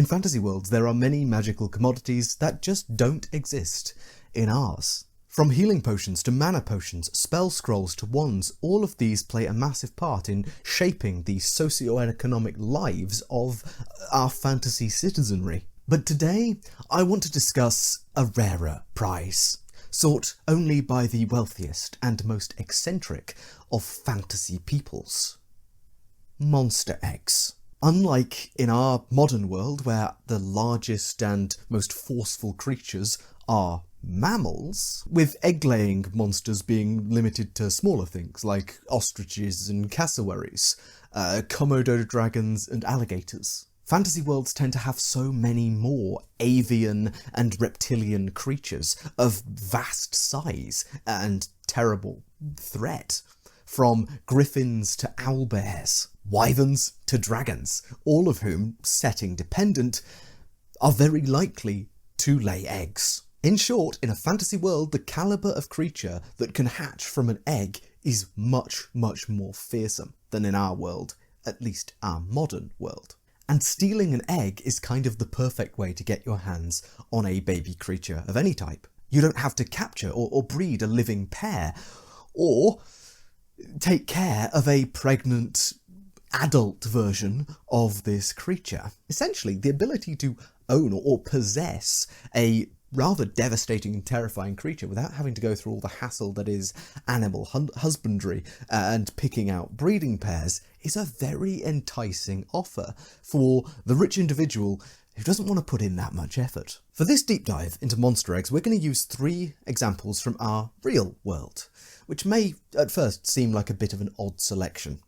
In fantasy worlds, there are many magical commodities that just don't exist in ours. From healing potions to mana potions, spell scrolls to wands, all of these play a massive part in shaping the socio-economic lives of our fantasy citizenry. But today, I want to discuss a rarer prize, sought only by the wealthiest and most eccentric of fantasy peoples. Monster eggs. Unlike in our modern world, where the largest and most forceful creatures are mammals, with egg-laying monsters being limited to smaller things like ostriches and cassowaries, Komodo dragons and alligators. Fantasy worlds tend to have so many more avian and reptilian creatures of vast size and terrible threat. From griffins to owlbears, wyverns to dragons, all of whom, setting dependent, are very likely to lay eggs. In short, in a fantasy world, the calibre of creature that can hatch from an egg is much, much more fearsome than in our world, at least our modern world. And stealing an egg is kind of the perfect way to get your hands on a baby creature of any type. You don't have to capture or breed a living pair, or take care of a pregnant adult version of this creature. Essentially, the ability to own or possess a rather devastating and terrifying creature without having to go through all the hassle that is animal husbandry and picking out breeding pairs is a very enticing offer for the rich individual who doesn't want to put in that much effort. For this deep dive into monster eggs, we're going to use 3 examples from our real world, which may at first seem like a bit of an odd selection.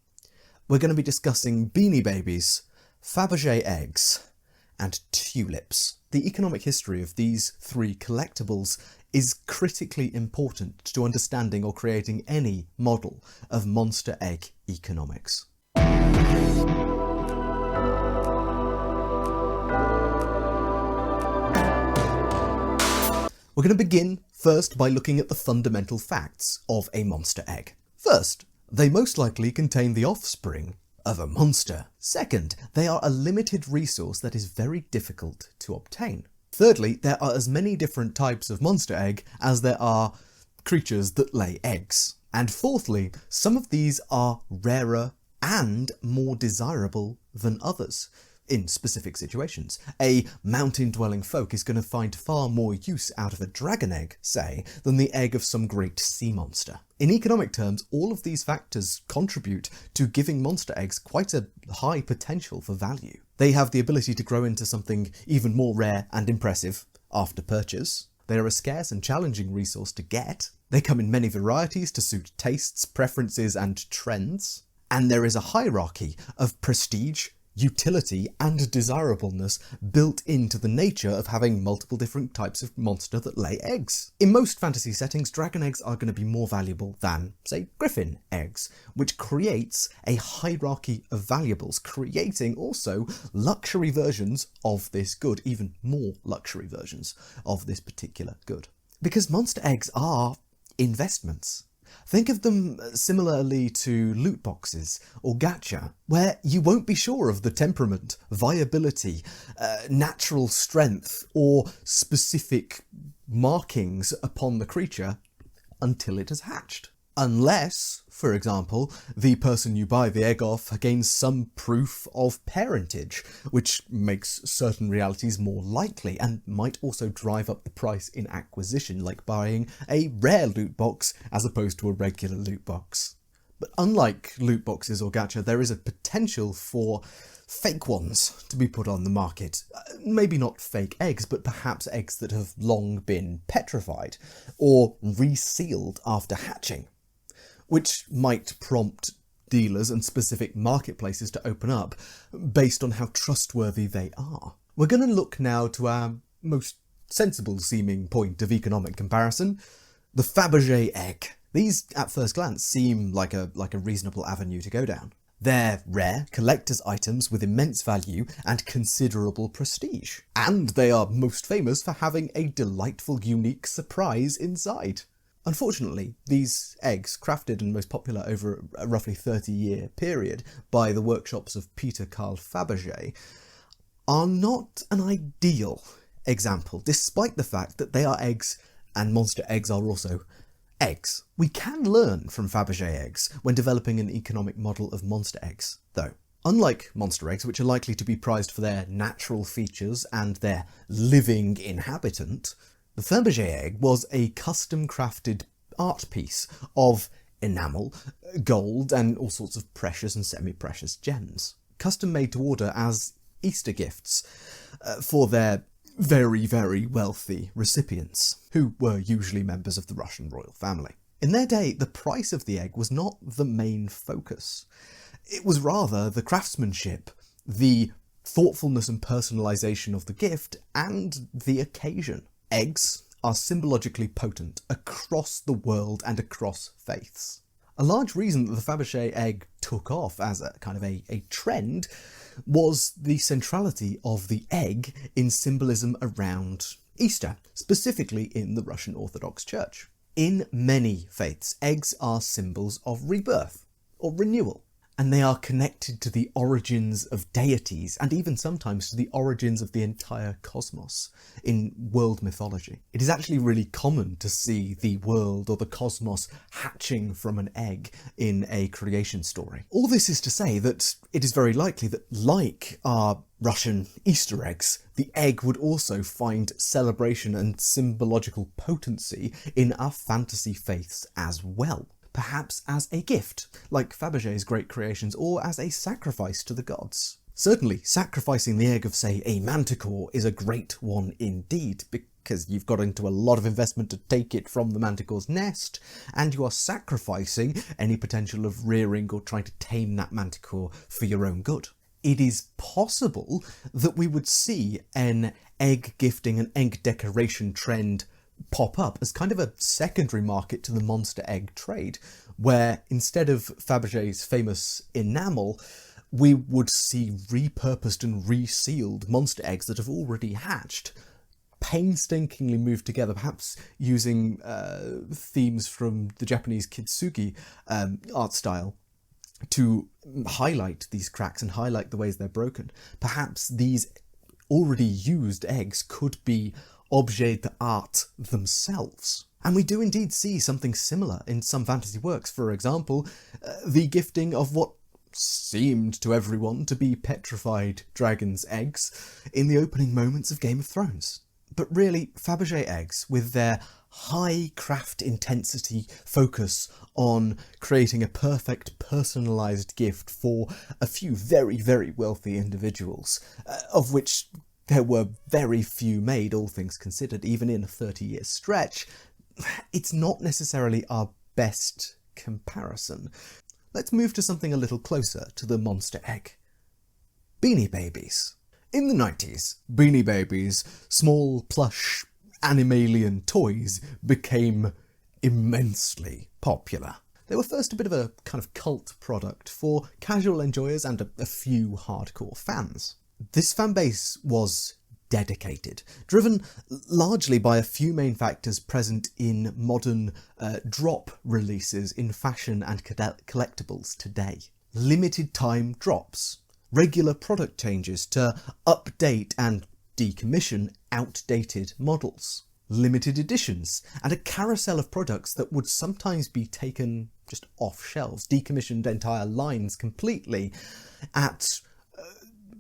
We're going to be discussing Beanie Babies, Fabergé eggs, and tulips. The economic history of these 3 collectibles is critically important to understanding or creating any model of monster egg economics. We're going to begin first by looking at the fundamental facts of a monster egg. First, they most likely contain the offspring of a monster. Second, they are a limited resource that is very difficult to obtain. Thirdly, there are as many different types of monster egg as there are creatures that lay eggs. And fourthly, some of these are rarer and more desirable than others in specific situations. A mountain-dwelling folk is going to find far more use out of a dragon egg, say, than the egg of some great sea monster. In economic terms, all of these factors contribute to giving monster eggs quite a high potential for value. They have the ability to grow into something even more rare and impressive after purchase. They are a scarce and challenging resource to get. They come in many varieties to suit tastes, preferences, and trends. And there is a hierarchy of prestige, utility and desirableness built into the nature of having multiple different types of monster that lay eggs. In most fantasy settings, dragon eggs are going to be more valuable than, say, griffin eggs, which creates a hierarchy of valuables, creating also luxury versions of this good, even more luxury versions of this particular good. Because monster eggs are investments. Think of them similarly to loot boxes or gacha, where you won't be sure of the temperament, viability, natural strength, or specific markings upon the creature until it has hatched. Unless, for example, the person you buy the egg off gains some proof of parentage, which makes certain realities more likely and might also drive up the price in acquisition, like buying a rare loot box as opposed to a regular loot box. But unlike loot boxes or gacha, there is a potential for fake ones to be put on the market. Maybe not fake eggs, but perhaps eggs that have long been petrified or resealed after hatching, which might prompt dealers and specific marketplaces to open up based on how trustworthy they are. We're going to look now to our most sensible seeming point of economic comparison, the Fabergé egg. These, at first glance, seem like a reasonable avenue to go down. They're rare, collector's items with immense value and considerable prestige. And they are most famous for having a delightful, unique surprise inside. Unfortunately, these eggs, crafted and most popular over a roughly 30-year period by the workshops of Peter Carl Fabergé, are not an ideal example, despite the fact that they are eggs and monster eggs are also eggs. We can learn from Fabergé eggs when developing an economic model of monster eggs, though. Unlike monster eggs, which are likely to be prized for their natural features and their living inhabitant, the Fabergé egg was a custom-crafted art piece of enamel, gold, and all sorts of precious and semi-precious gems, custom made to order as Easter gifts for their very, very wealthy recipients, who were usually members of the Russian royal family. In their day, the price of the egg was not the main focus. It was rather the craftsmanship, the thoughtfulness and personalisation of the gift, and the occasion. Eggs are symbologically potent across the world and across faiths. A large reason that the Fabergé egg took off as a kind of a trend was the centrality of the egg in symbolism around Easter, specifically in the Russian Orthodox Church. In many faiths, eggs are symbols of rebirth or renewal, and they are connected to the origins of deities and even sometimes to the origins of the entire cosmos in world mythology. It is actually really common to see the world or the cosmos hatching from an egg in a creation story. All this is to say that it is very likely that, like our Russian Easter eggs, the egg would also find celebration and symbological potency in our fantasy faiths as well. Perhaps as a gift, like Fabergé's great creations, or as a sacrifice to the gods. Certainly, sacrificing the egg of, say, a manticore is a great one indeed, because you've got into a lot of investment to take it from the manticore's nest, and you are sacrificing any potential of rearing or trying to tame that manticore for your own good. It is possible that we would see an egg gifting and egg decoration trend pop up as kind of a secondary market to the monster egg trade, where instead of Fabergé's famous enamel, we would see repurposed and resealed monster eggs that have already hatched, painstakingly moved together, perhaps using themes from the Japanese kintsugi art style to highlight these cracks and highlight the ways they're broken. Perhaps these already used eggs could be objets d'art themselves. And we do indeed see something similar in some fantasy works. For example, the gifting of what seemed to everyone to be petrified dragons' eggs in the opening moments of Game of Thrones. But really, Fabergé eggs, with their high craft intensity focus on creating a perfect personalised gift for a few very, very wealthy individuals, of which there were very few made, all things considered, even in a 30-year stretch, it's not necessarily our best comparison. Let's move to something a little closer to the monster egg. Beanie Babies. In the 90s, Beanie Babies, small plush animalian toys, became immensely popular. They were first a bit of a kind of cult product for casual enjoyers and a few hardcore fans. This fan base was dedicated, driven largely by a few main factors present in modern drop releases in fashion and collectibles today. Limited time drops, regular product changes to update and decommission outdated models, limited editions, and a carousel of products that would sometimes be taken just off shelves, decommissioned entire lines completely at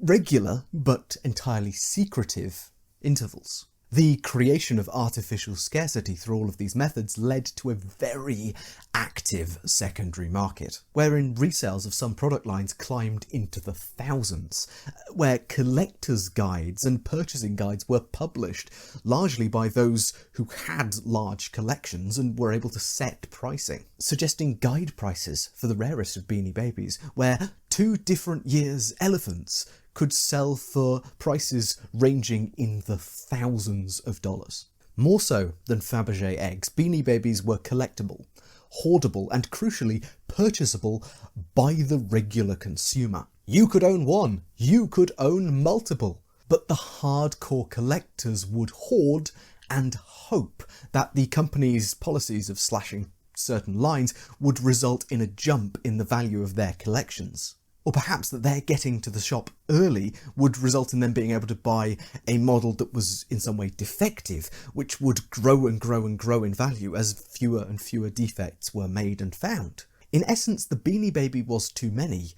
regular but entirely secretive intervals. The creation of artificial scarcity through all of these methods led to a very active secondary market, wherein resales of some product lines climbed into the thousands, where collector's guides and purchasing guides were published largely by those who had large collections and were able to set pricing, suggesting guide prices for the rarest of Beanie Babies, where 2 different years' elephants could sell for prices ranging in the thousands of dollars. More so than Fabergé eggs, Beanie Babies were collectible, hoardable, and crucially purchasable by the regular consumer. You could own one, you could own multiple, but the hardcore collectors would hoard and hope that the company's policies of slashing certain lines would result in a jump in the value of their collections. Or perhaps that they're getting to the shop early would result in them being able to buy a model that was in some way defective, which would grow and grow and grow in value as fewer and fewer defects were made and found. In essence, the Beanie Baby was to many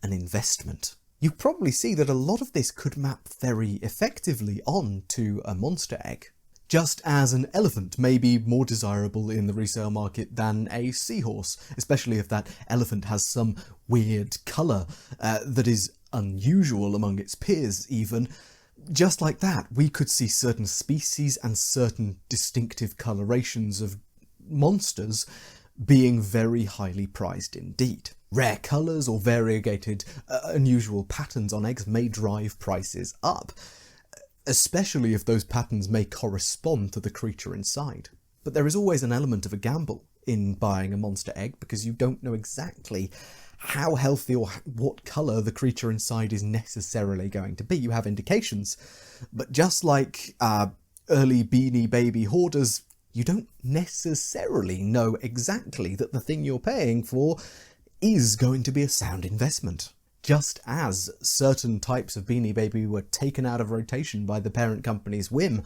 an investment. You probably see that a lot of this could map very effectively onto a monster egg. Just as an elephant may be more desirable in the resale market than a seahorse, especially if that elephant has some weird colour that is unusual among its peers even. Just like that, we could see certain species and certain distinctive colorations of monsters being very highly prized indeed. Rare colours or variegated, unusual patterns on eggs may drive prices up, especially if those patterns may correspond to the creature inside. But there is always an element of a gamble in buying a monster egg because you don't know exactly how healthy or what colour the creature inside is necessarily going to be. You have indications, but just like early Beanie Baby hoarders, you don't necessarily know exactly that the thing you're paying for is going to be a sound investment. Just as certain types of Beanie Baby were taken out of rotation by the parent company's whim,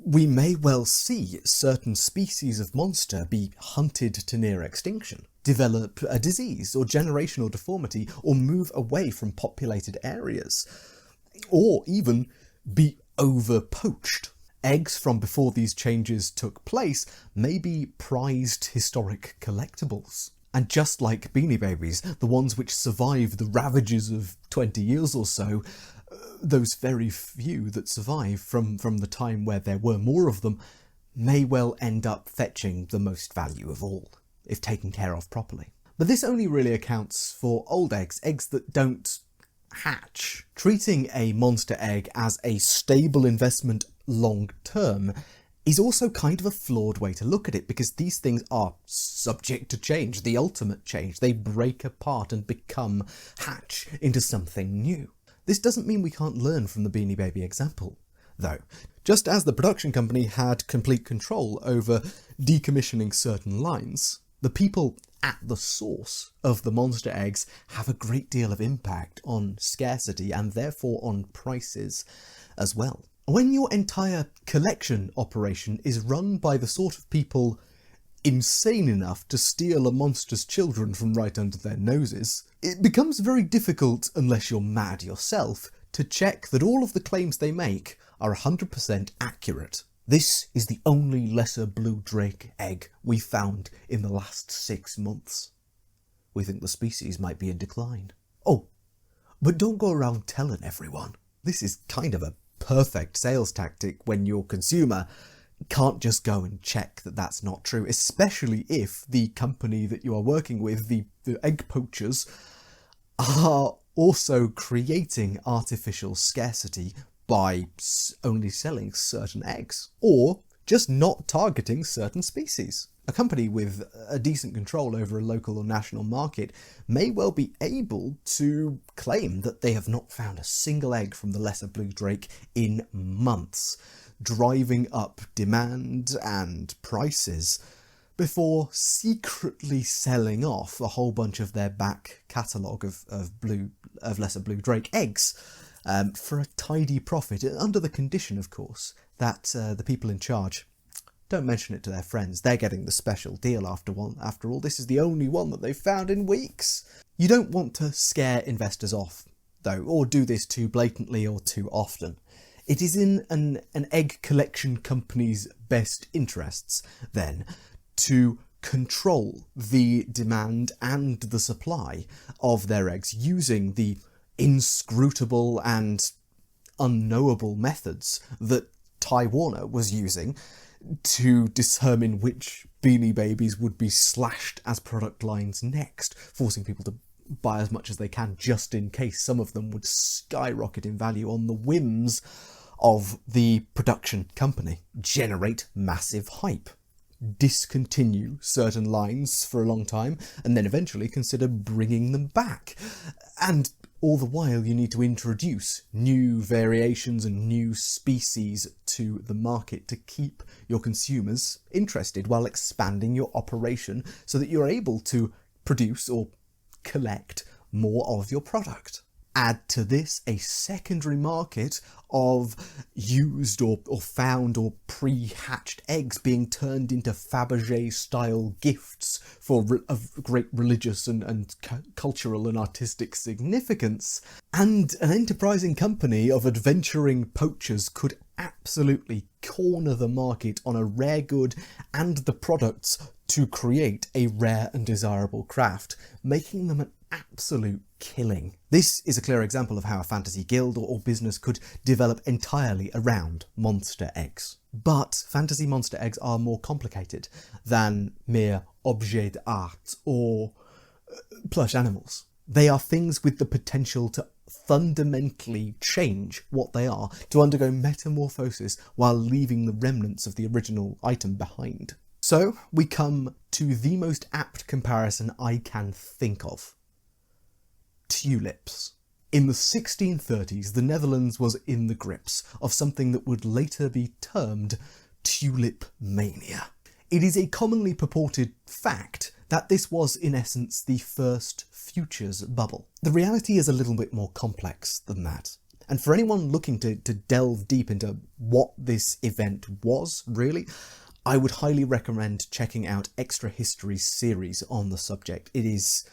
we may well see certain species of monster be hunted to near extinction, develop a disease or generational deformity, or move away from populated areas, or even be over-poached. Eggs from before these changes took place may be prized historic collectibles. And just like Beanie Babies, the ones which survive the ravages of 20 years or so, those very few that survive from the time where there were more of them, may well end up fetching the most value of all, if taken care of properly. But this only really accounts for old eggs, eggs that don't hatch. Treating a monster egg as a stable investment long term is also kind of a flawed way to look at it, because these things are subject to change, the ultimate change. They break apart and hatch into something new. This doesn't mean we can't learn from the Beanie Baby example, though. Just as the production company had complete control over decommissioning certain lines, the people at the source of the monster eggs have a great deal of impact on scarcity and therefore on prices as well. When your entire collection operation is run by the sort of people insane enough to steal a monster's children from right under their noses, it becomes very difficult, unless you're mad yourself, to check that all of the claims they make are 100% accurate. This is the only lesser blue drake egg we found in the last 6 months. We think the species might be in decline. Oh, but don't go around telling everyone. This is kind of a perfect sales tactic when your consumer can't just go and check that that's not true, especially if the company that you are working with, the egg poachers, are also creating artificial scarcity by only selling certain eggs, or just not targeting certain species. A company with a decent control over a local or national market may well be able to claim that they have not found a single egg from the lesser blue drake in months, driving up demand and prices, before secretly selling off a whole bunch of their back catalogue of lesser blue drake eggs for a tidy profit, under the condition, of course, that the people in charge don't mention it to their friends. They're getting the special deal after all. This is the only one that they've found in weeks. You don't want to scare investors off, though, or do this too blatantly or too often. It is in an egg collection company's best interests, then, to control the demand and the supply of their eggs using the inscrutable and unknowable methods that Ty Warner was using to determine which Beanie Babies would be slashed as product lines next, forcing people to buy as much as they can just in case some of them would skyrocket in value on the whims of the production company, generate massive hype, discontinue certain lines for a long time, and then eventually consider bringing them back. And all the while you need to introduce new variations and new species to the market to keep your consumers interested while expanding your operation so that you're able to produce or collect more of your product. Add to this a secondary market of used or found or pre-hatched eggs being turned into Fabergé-style gifts of great religious and cultural and artistic significance. And an enterprising company of adventuring poachers could absolutely corner the market on a rare good and the products to create a rare and desirable craft, making them an absolute killing. This is a clear example of how a fantasy guild or business could develop entirely around monster eggs. But fantasy monster eggs are more complicated than mere objets d'art or plush animals. They are things with the potential to fundamentally change what they are, to undergo metamorphosis while leaving the remnants of the original item behind. So we come to the most apt comparison I can think of. Tulips. In the 1630s, the Netherlands was in the grips of something that would later be termed Tulip Mania. It is a commonly purported fact that this was, in essence, the first futures bubble. The reality is a little bit more complex than that. And for anyone looking to delve deep into what this event was, really, I would highly recommend checking out Extra History's series on the subject. It is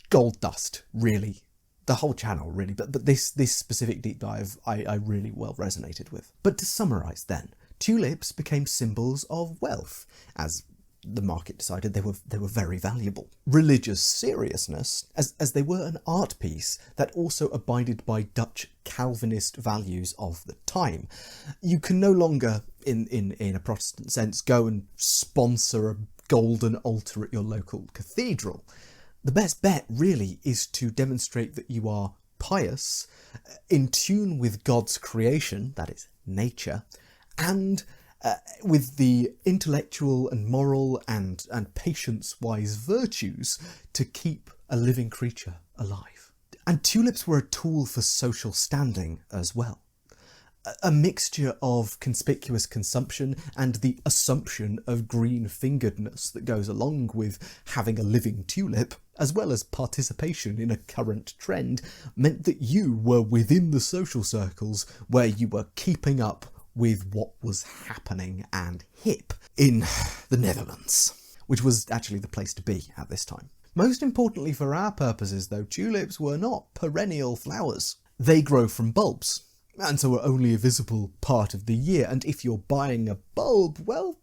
gold dust, really. The whole channel, really, but this specific deep dive I really well resonated with. But to summarise then, tulips became symbols of wealth, as the market decided they were very valuable. Religious seriousness, as they were an art piece that also abided by Dutch Calvinist values of the time. You can no longer, in a Protestant sense, go and sponsor a golden altar at your local cathedral. The best bet, really, is to demonstrate that you are pious, in tune with God's creation, that is, nature, and with the intellectual and moral and patience-wise virtues to keep a living creature alive. And tulips were a tool for social standing as well. A mixture of conspicuous consumption and the assumption of green-fingeredness that goes along with having a living tulip, as well as participation in a current trend, meant that you were within the social circles where you were keeping up with what was happening and hip in the Netherlands, which was actually the place to be at this time. Most importantly for our purposes, though, tulips were not perennial flowers. They grow from bulbs, and so are only a visible part of the year, and if you're buying a bulb, well,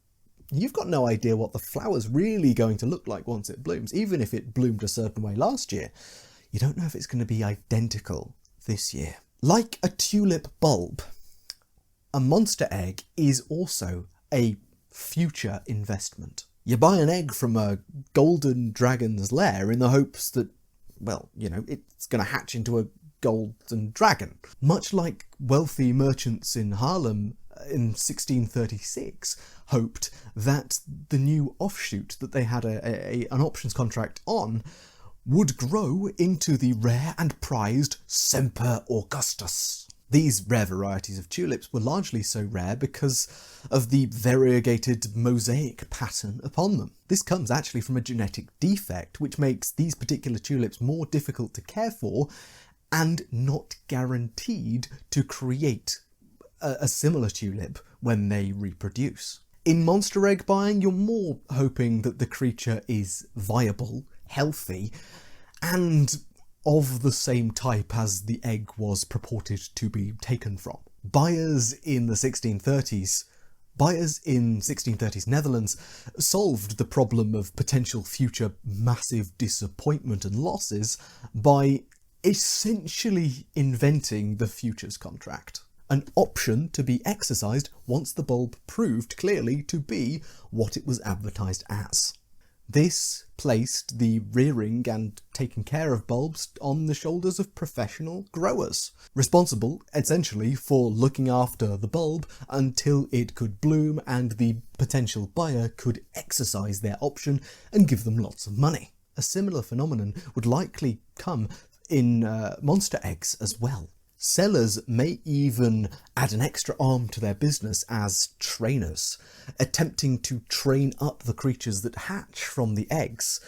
you've got no idea what the flower's really going to look like once it blooms. Even if it bloomed a certain way last year, you don't know if it's going to be identical this year. Like a tulip bulb, a monster egg is also a future investment. You buy an egg from a golden dragon's lair in the hopes that, well, you know, it's going to hatch into a golden dragon. Much like wealthy merchants in Haarlem in 1636 hoped that the new offshoot that they had an options contract on would grow into the rare and prized Semper Augustus. These rare varieties of tulips were largely so rare because of the variegated mosaic pattern upon them. This comes actually from a genetic defect which makes these particular tulips more difficult to care for and not guaranteed to create a similar tulip when they reproduce. In monster egg buying, you're more hoping that the creature is viable, healthy, and of the same type as the egg was purported to be taken from. Buyers in 1630s Netherlands solved the problem of potential future massive disappointment and losses by essentially inventing the futures contract. An option to be exercised once the bulb proved clearly to be what it was advertised as. This placed the rearing and taking care of bulbs on the shoulders of professional growers, responsible essentially for looking after the bulb until it could bloom and the potential buyer could exercise their option and give them lots of money. A similar phenomenon would likely come in monster eggs as well. Sellers may even add an extra arm to their business as trainers, attempting to train up the creatures that hatch from the eggs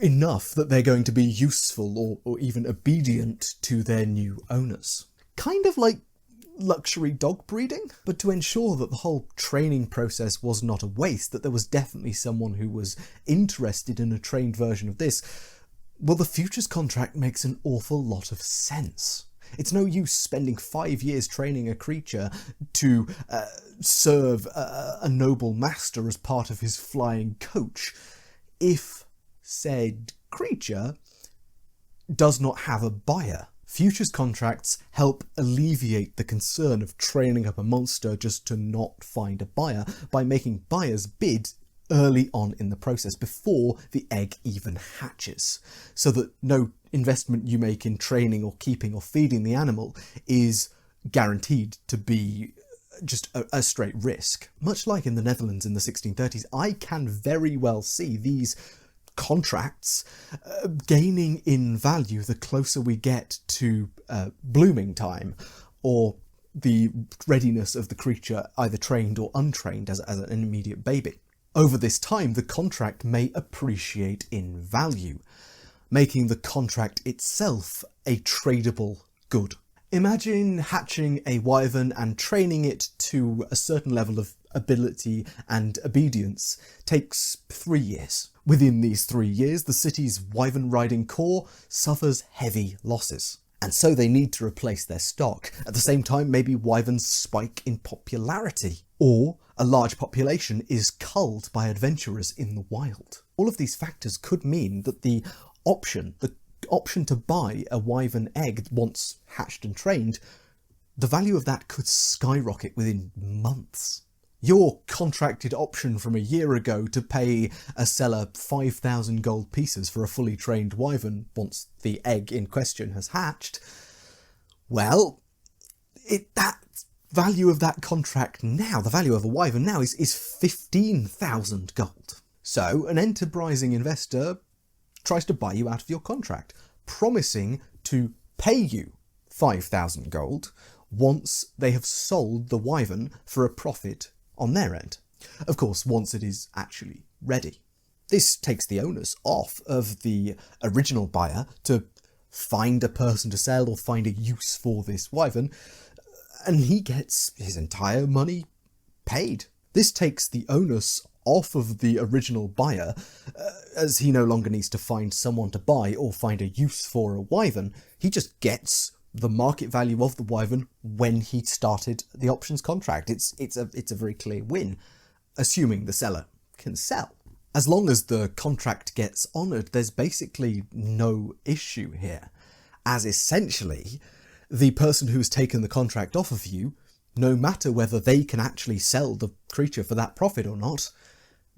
enough that they're going to be useful or even obedient to their new owners. Kind of like luxury dog breeding, but to ensure that the whole training process was not a waste, that there was definitely someone who was interested in a trained version of this, well, the futures contract makes an awful lot of sense. It's no use spending 5 years training a creature to serve a noble master as part of his flying coach if said creature does not have a buyer. Futures contracts help alleviate the concern of training up a monster just to not find a buyer by making buyers bid early on in the process, before the egg even hatches, so that no investment you make in training or keeping or feeding the animal is guaranteed to be just a straight risk. Much like in the Netherlands in the 1630s, I can very well see these contracts gaining in value the closer we get to blooming time, or the readiness of the creature, either trained or untrained, as an immediate baby. Over this time, the contract may appreciate in value, making the contract itself a tradable good. Imagine hatching a wyvern and training it to a certain level of ability and obedience takes 3 years. Within these 3 years, the city's wyvern riding corps suffers heavy losses, and so they need to replace their stock. At the same time, maybe wyverns spike in popularity, or a large population is culled by adventurers in the wild. All of these factors could mean that the option to buy a wyvern egg once hatched and trained, the value of that could skyrocket within months. Your contracted option from a year ago to pay a seller 5,000 gold pieces for a fully trained wyvern once the egg in question has hatched, well, that value of that contract now, the value of a wyvern now is 15,000 gold. So an enterprising investor tries to buy you out of your contract, promising to pay you 5,000 gold once they have sold the wyvern for a profit on their end. Of course, once it is actually ready. This takes the onus off of the original buyer to find a person to sell or find a use for this wyvern, and he gets his entire money paid. This takes the onus off of the original buyer, as he no longer needs to find someone to buy or find a use for a wyvern. He just gets the market value of the wyvern when he started the options contract. It's a very clear win, assuming the seller can sell. As long as the contract gets honoured, there's basically no issue here, as essentially the person who's taken the contract off of you, no matter whether they can actually sell the creature for that profit or not,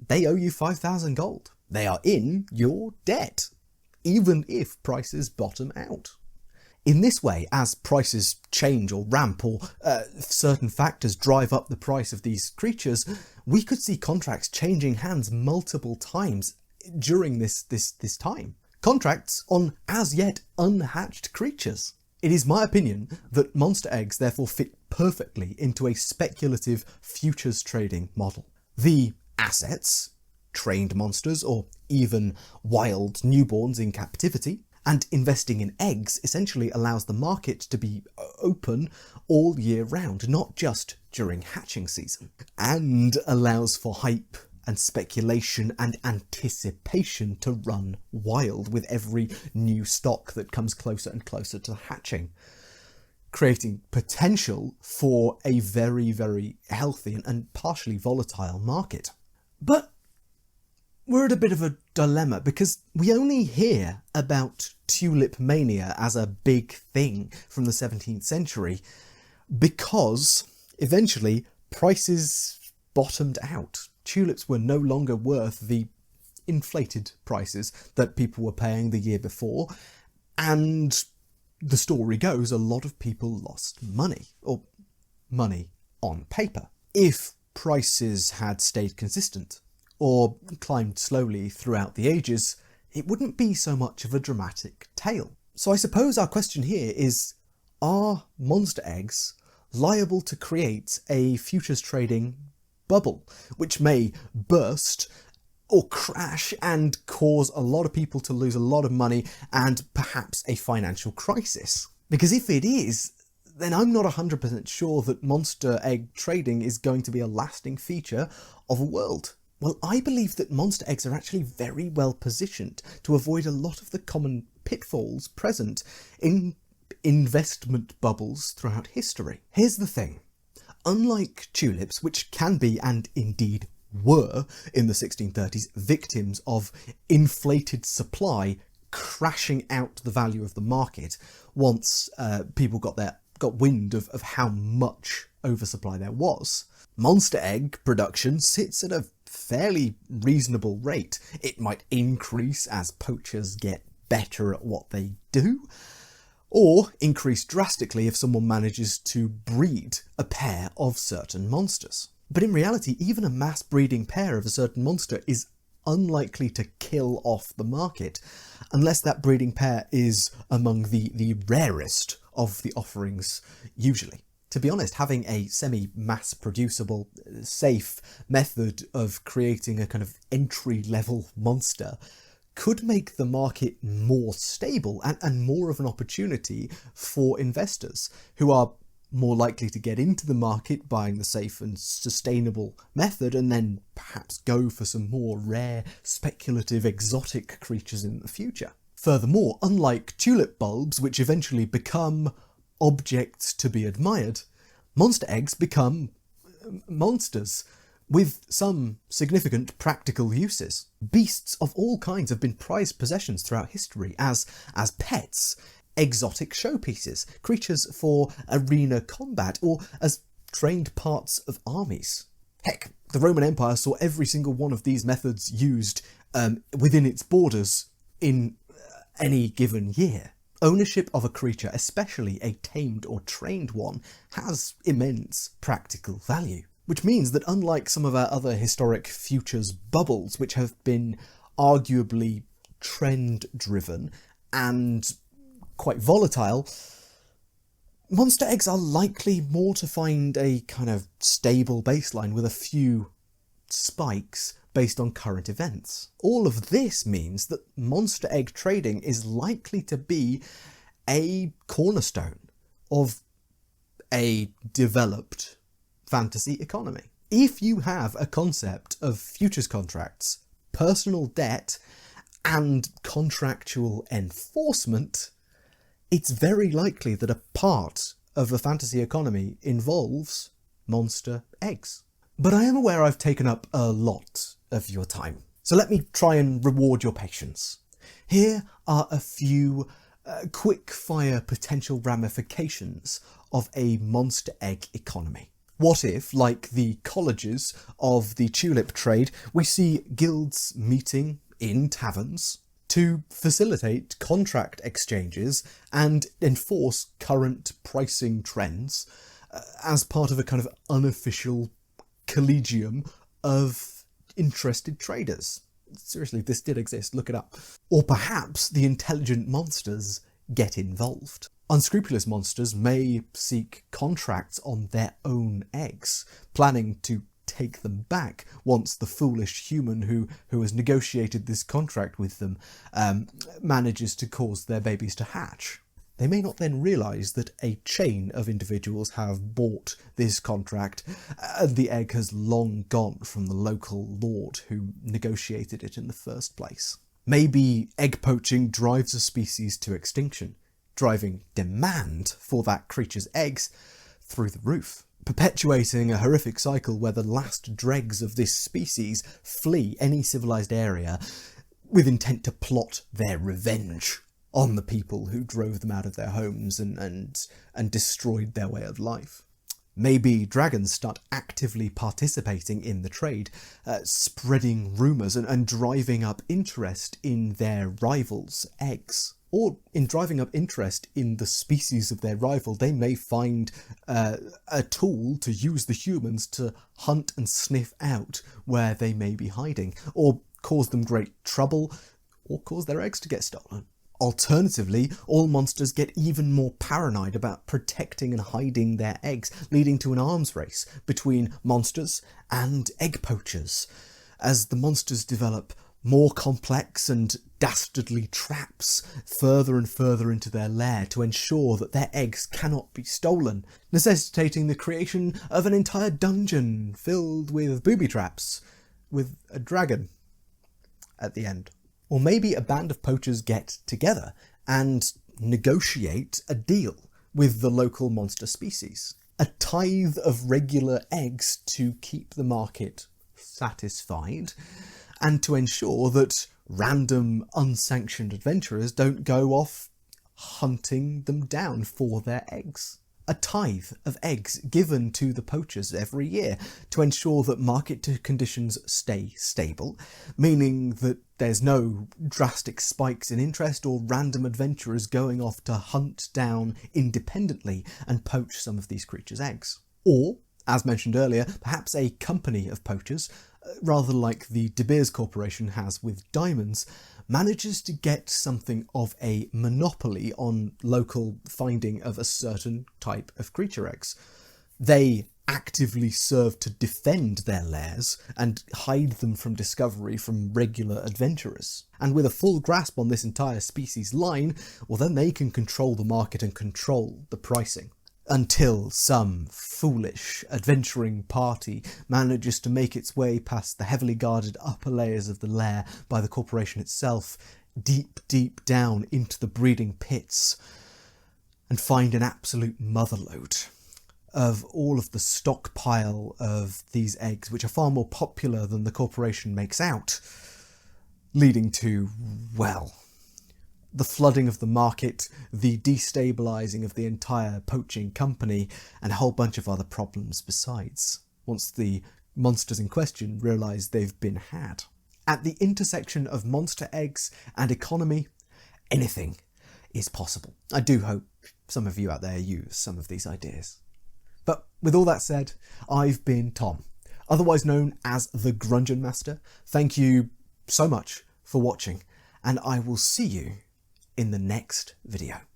they owe you 5,000 gold. They are in your debt, even if prices bottom out. In this way, as prices change or ramp, or certain factors drive up the price of these creatures, we could see contracts changing hands multiple times during this time. Contracts on as yet unhatched creatures. It is my opinion that monster eggs therefore fit perfectly into a speculative futures trading model. The assets, trained monsters or even wild newborns in captivity, and investing in eggs essentially allows the market to be open all year round, not just during hatching season, and allows for hype and speculation and anticipation to run wild with every new stock that comes closer and closer to hatching, creating potential for a very, very healthy and partially volatile market. But we're at a bit of a dilemma, because we only hear about Tulip Mania as a big thing from the 17th century because eventually prices bottomed out. Tulips were no longer worth the inflated prices that people were paying the year before, and the story goes a lot of people lost money, or money on paper. If prices had stayed consistent, or climbed slowly throughout the ages, it wouldn't be so much of a dramatic tale. So I suppose our question here is, are monster eggs liable to create a futures trading bubble, which may burst or crash and cause a lot of people to lose a lot of money and perhaps a financial crisis? Because if it is, then I'm not 100% sure that monster egg trading is going to be a lasting feature of a world. Well, I believe that monster eggs are actually very well positioned to avoid a lot of the common pitfalls present in investment bubbles throughout history. Here's the thing. Unlike tulips, which can be, and indeed were, in the 1630s, victims of inflated supply crashing out the value of the market once people got wind of how much oversupply there was, monster egg production sits at a fairly reasonable rate. It might increase as poachers get better at what they do, or increase drastically if someone manages to breed a pair of certain monsters. But in reality, even a mass breeding pair of a certain monster is unlikely to kill off the market unless that breeding pair is among the rarest of the offerings usually. To be honest, having a semi-mass producible, safe method of creating a kind of entry-level monster could make the market more stable and more of an opportunity for investors who are more likely to get into the market buying the safe and sustainable method and then perhaps go for some more rare, speculative, exotic creatures in the future. Furthermore, unlike tulip bulbs, which eventually become objects to be admired, monster eggs become monsters with some significant practical uses. Beasts of all kinds have been prized possessions throughout history as pets, exotic showpieces, creatures for arena combat, or as trained parts of armies. Heck, the Roman Empire saw every single one of these methods used within its borders in any given year. Ownership of a creature, especially a tamed or trained one, has immense practical value. Which means that unlike some of our other historic futures bubbles, which have been arguably trend-driven and quite volatile, monster eggs are likely more to find a kind of stable baseline with a few spikes based on current events. All of this means that monster egg trading is likely to be a cornerstone of a developed fantasy economy. If you have a concept of futures contracts, personal debt, and contractual enforcement, it's very likely that a part of a fantasy economy involves monster eggs. But I am aware I've taken up a lot of your time, so let me try and reward your patience. Here are a few quick-fire potential ramifications of a monster egg economy. What if, like the colleges of the tulip trade, we see guilds meeting in taverns to facilitate contract exchanges and enforce current pricing trends as part of a kind of unofficial collegium of interested traders? Seriously, this did exist, look it up. Or perhaps the intelligent monsters get involved. Unscrupulous monsters may seek contracts on their own eggs, planning to take them back once the foolish human who has negotiated this contract with them manages to cause their babies to hatch. They may not then realise that a chain of individuals have bought this contract and the egg has long gone from the local lord who negotiated it in the first place. Maybe egg poaching drives a species to extinction, driving demand for that creature's eggs through the roof, perpetuating a horrific cycle where the last dregs of this species flee any civilised area with intent to plot their revenge on the people who drove them out of their homes and destroyed their way of life. Maybe dragons start actively participating in the trade, spreading rumours and driving up interest in their rivals' eggs. Or in driving up interest in the species of their rival, they may find a tool to use the humans to hunt and sniff out where they may be hiding, or cause them great trouble, or cause their eggs to get stolen. Alternatively, all monsters get even more paranoid about protecting and hiding their eggs, leading to an arms race between monsters and egg poachers, as the monsters develop more complex and dastardly traps further and further into their lair to ensure that their eggs cannot be stolen, necessitating the creation of an entire dungeon filled with booby traps with a dragon at the end. Or maybe a band of poachers get together and negotiate a deal with the local monster species. A tithe of regular eggs to keep the market satisfied, and to ensure that random unsanctioned adventurers don't go off hunting them down for their eggs. A tithe of eggs given to the poachers every year to ensure that market conditions stay stable, meaning that there's no drastic spikes in interest or random adventurers going off to hunt down independently and poach some of these creatures' eggs. Or, as mentioned earlier, perhaps a company of poachers, rather like the De Beers Corporation has with diamonds, manages to get something of a monopoly on local finding of a certain type of creature eggs. They actively serve to defend their lairs and hide them from discovery from regular adventurers. And with a full grasp on this entire species line, well, then they can control the market and control the pricing. Until some foolish adventuring party manages to make its way past the heavily guarded upper layers of the lair by the corporation itself, deep, deep down into the breeding pits, and find an absolute motherlode of all of the stockpile of these eggs, which are far more popular than the corporation makes out, leading to, well, the flooding of the market, the destabilising of the entire poaching company, and a whole bunch of other problems besides, once the monsters in question realise they've been had. At the intersection of monster eggs and economy, anything is possible. I do hope some of you out there use some of these ideas. But with all that said, I've been Tom, otherwise known as the Grungeon Master. Thank you so much for watching, and I will see you in the next video.